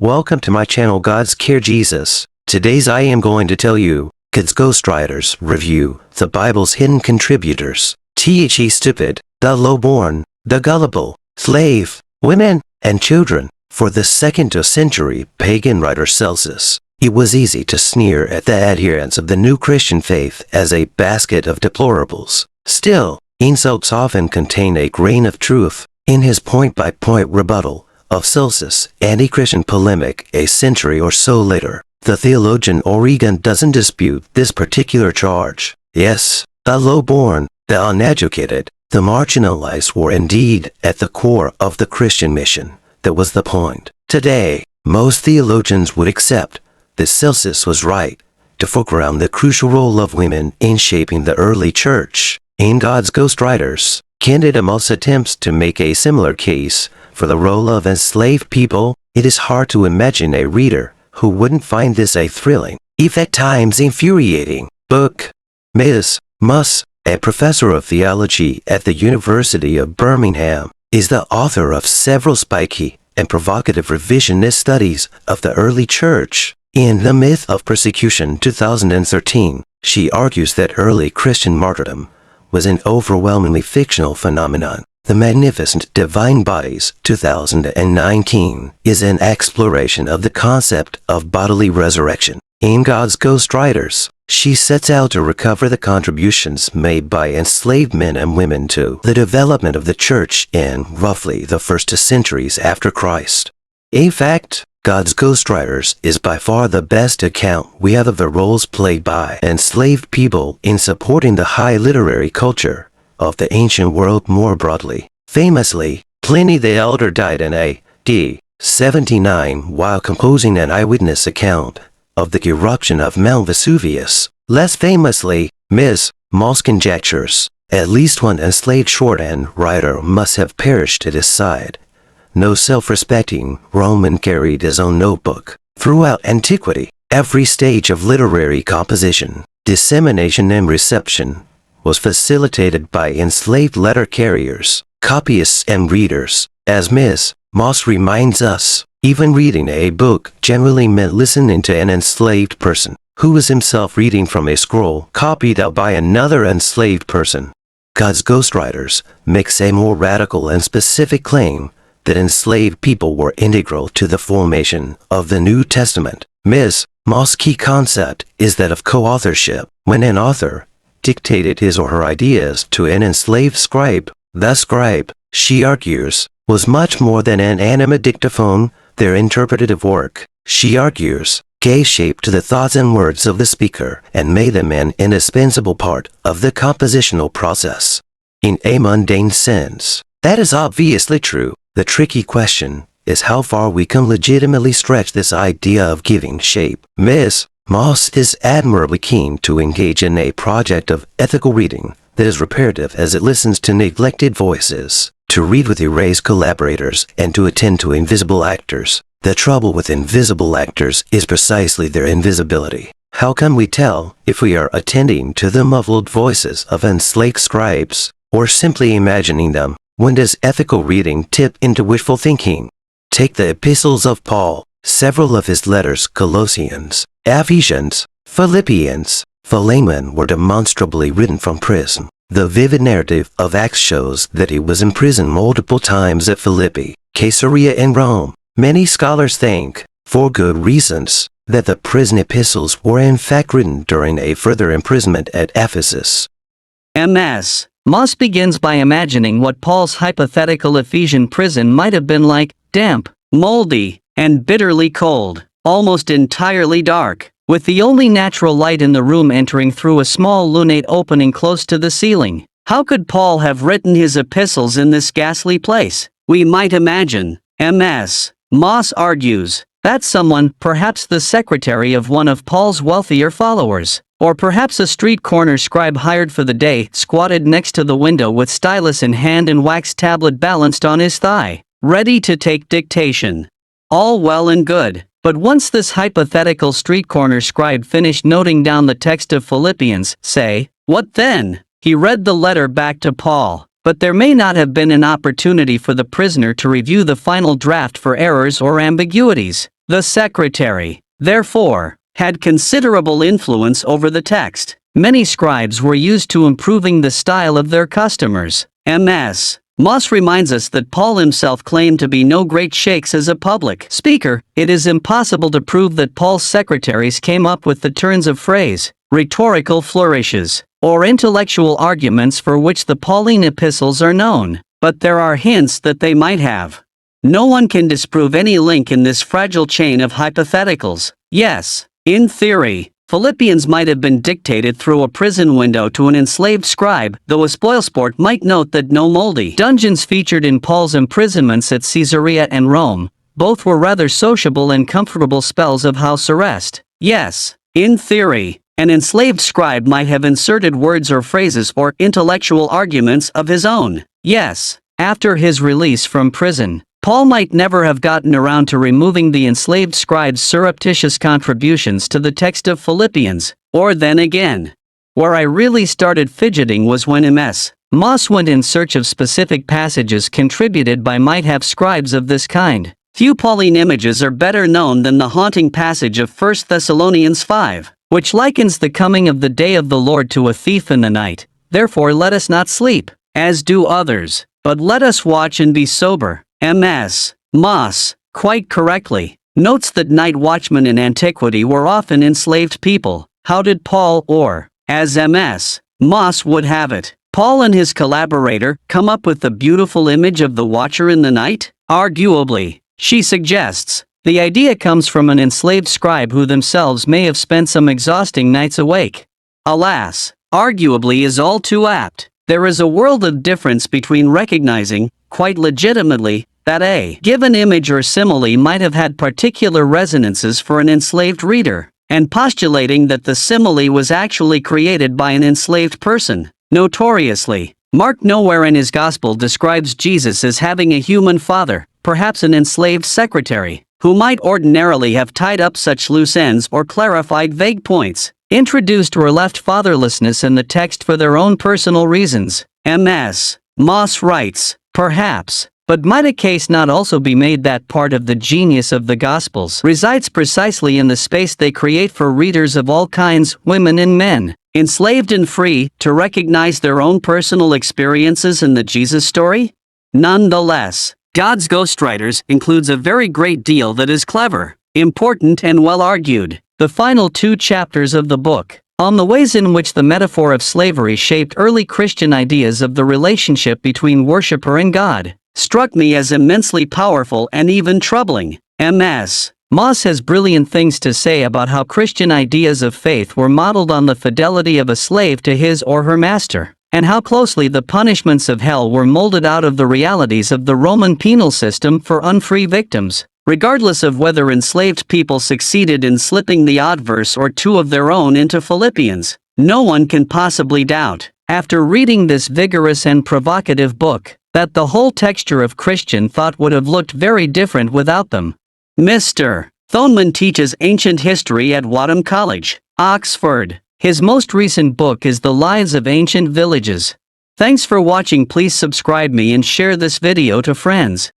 Welcome to my channel God's Care Jesus. Today's I am going to tell you, God's Ghostwriters review, the Bible's hidden contributors, the stupid, the lowborn, the gullible, slave, women, and children. For the second-century pagan writer Celsus, it was easy to sneer at the adherents of the new Christian faith as a basket of deplorables. Still, insults often contain a grain of truth. In his point-by-point rebuttal of Celsus' anti-Christian polemic a century or so later, the theologian Origen doesn't dispute this particular charge. Yes, the lowborn, the uneducated, the marginalized were indeed at the core of the Christian mission. That was the point. Today, most theologians would accept that Celsus was right to foreground the crucial role of women in shaping the early church. In God's Ghostwriters, Candid Amos attempts to make a similar case for the role of enslaved people. It is hard to imagine a reader who wouldn't find this a thrilling, if at times infuriating, book. Ms. Moss, a professor of theology at the University of Birmingham, is the author of several spiky and provocative revisionist studies of the early church. In The Myth of Persecution 2013, she argues that early Christian martyrdom was an overwhelmingly fictional phenomenon. The Magnificent Divine Bodies 2019 is an exploration of the concept of bodily resurrection. In God's Ghostwriters, she sets out to recover the contributions made by enslaved men and women to the development of the church in roughly the first 2 centuries after Christ. In fact, God's Ghostwriters is by far the best account we have of the roles played by enslaved people in supporting the high literary culture of the ancient world more broadly. Famously, Pliny the Elder died in A.D. 79 while composing an eyewitness account of the eruption of Mount Vesuvius. Less famously, Ms. Moss conjectures at least one enslaved shorthand writer must have perished at his side. No self-respecting Roman carried his own notebook. Throughout antiquity, every stage of literary composition, dissemination, and reception was facilitated by enslaved letter carriers, copyists, and readers. As Ms. Moss reminds us, even reading a book generally meant listening to an enslaved person, who was himself reading from a scroll copied out by another enslaved person. God's Ghostwriters makes a more radical and specific claim that enslaved people were integral to the formation of the New Testament. Ms. Moss' key concept is that of co-authorship. When an author dictated his or her ideas to an enslaved scribe, the scribe, she argues, was much more than an animate dictaphone. Their interpretative work, she argues, gave shape to the thoughts and words of the speaker and made them an indispensable part of the compositional process. In a mundane sense, that is obviously true. The tricky question is how far we can legitimately stretch this idea of giving shape. Ms. Moss is admirably keen to engage in a project of ethical reading that is reparative as it listens to neglected voices, to read with erased collaborators, and to attend to invisible actors. The trouble with invisible actors is precisely their invisibility. How can we tell if we are attending to the muffled voices of enslaved scribes, or simply imagining them? When does ethical reading tip into wishful thinking? Take the epistles of Paul. Several of his letters, Colossians, Ephesians, Philippians, Philemon, were demonstrably written from prison. The vivid narrative of Acts shows that he was imprisoned multiple times at Philippi, Caesarea, and Rome. Many scholars think, for good reasons, that the prison epistles were in fact written during a further imprisonment at Ephesus. Ms. Moss begins by imagining what Paul's hypothetical Ephesian prison might have been like: damp, moldy, and bitterly cold, almost entirely dark, with the only natural light in the room entering through a small lunate opening close to the ceiling. How could Paul have written his epistles in this ghastly place? We might imagine, Ms. Moss argues, that someone, perhaps the secretary of one of Paul's wealthier followers, or perhaps a street corner scribe hired for the day, squatted next to the window with stylus in hand and wax tablet balanced on his thigh, ready to take dictation. All well and good, but once this hypothetical street corner scribe finished noting down the text of Philippians, say, what then? He read the letter back to Paul, but there may not have been an opportunity for the prisoner to review the final draft for errors or ambiguities. The secretary, therefore, had considerable influence over the text. Many scribes were used to improving the style of their customers. Ms. Moss reminds us that Paul himself claimed to be no great shakes as a public speaker. It is impossible to prove that Paul's secretaries came up with the turns of phrase, rhetorical flourishes, or intellectual arguments for which the Pauline epistles are known, but there are hints that they might have. No one can disprove any link in this fragile chain of hypotheticals. Yes, in theory, Philippians might have been dictated through a prison window to an enslaved scribe, though a spoilsport might note that no moldy dungeons featured in Paul's imprisonments at Caesarea and Rome. Both were rather sociable and comfortable spells of house arrest. Yes, in theory, an enslaved scribe might have inserted words or phrases or intellectual arguments of his own. Yes, after his release from prison, Paul might never have gotten around to removing the enslaved scribe's surreptitious contributions to the text of Philippians. Or then again, where I really started fidgeting was when Ms. Moss went in search of specific passages contributed by might-have scribes of this kind. Few Pauline images are better known than the haunting passage of 1 Thessalonians 5, which likens the coming of the day of the Lord to a thief in the night. Therefore let us not sleep, as do others, but let us watch and be sober. Ms. Moss, quite correctly, notes that night watchmen in antiquity were often enslaved people. How did Paul, or, as Ms. Moss would have it, Paul and his collaborator, come up with the beautiful image of the watcher in the night? Arguably, she suggests, the idea comes from an enslaved scribe who themselves may have spent some exhausting nights awake. Alas, arguably is all too apt. There is a world of difference between recognizing, quite legitimately, that a given image or simile might have had particular resonances for an enslaved reader, and postulating that the simile was actually created by an enslaved person. Notoriously, Mark nowhere in his gospel describes Jesus as having a human father, perhaps an enslaved secretary, who might ordinarily have tied up such loose ends or clarified vague points, introduced or left fatherlessness in the text for their own personal reasons. Ms. Moss writes, perhaps, but might a case not also be made that part of the genius of the Gospels resides precisely in the space they create for readers of all kinds, women and men, enslaved and free, to recognize their own personal experiences in the Jesus story? Nonetheless, God's Ghostwriters includes a very great deal that is clever, important and well argued. The final 2 chapters of the book, on the ways in which the metaphor of slavery shaped early Christian ideas of the relationship between worshiper and God, struck me as immensely powerful and even troubling. Ms. Moss has brilliant things to say about how Christian ideas of faith were modeled on the fidelity of a slave to his or her master, and how closely the punishments of hell were molded out of the realities of the Roman penal system for unfree victims. Regardless of whether enslaved people succeeded in slipping the odd verse or 2 of their own into Philippians, no one can possibly doubt, after reading this vigorous and provocative book, that the whole texture of Christian thought would have looked very different without them. Mr. Thoneman teaches ancient history at Wadham College, Oxford. His most recent book is The Lives of Ancient Villages. Thanks for watching. Please subscribe me and share this video to friends.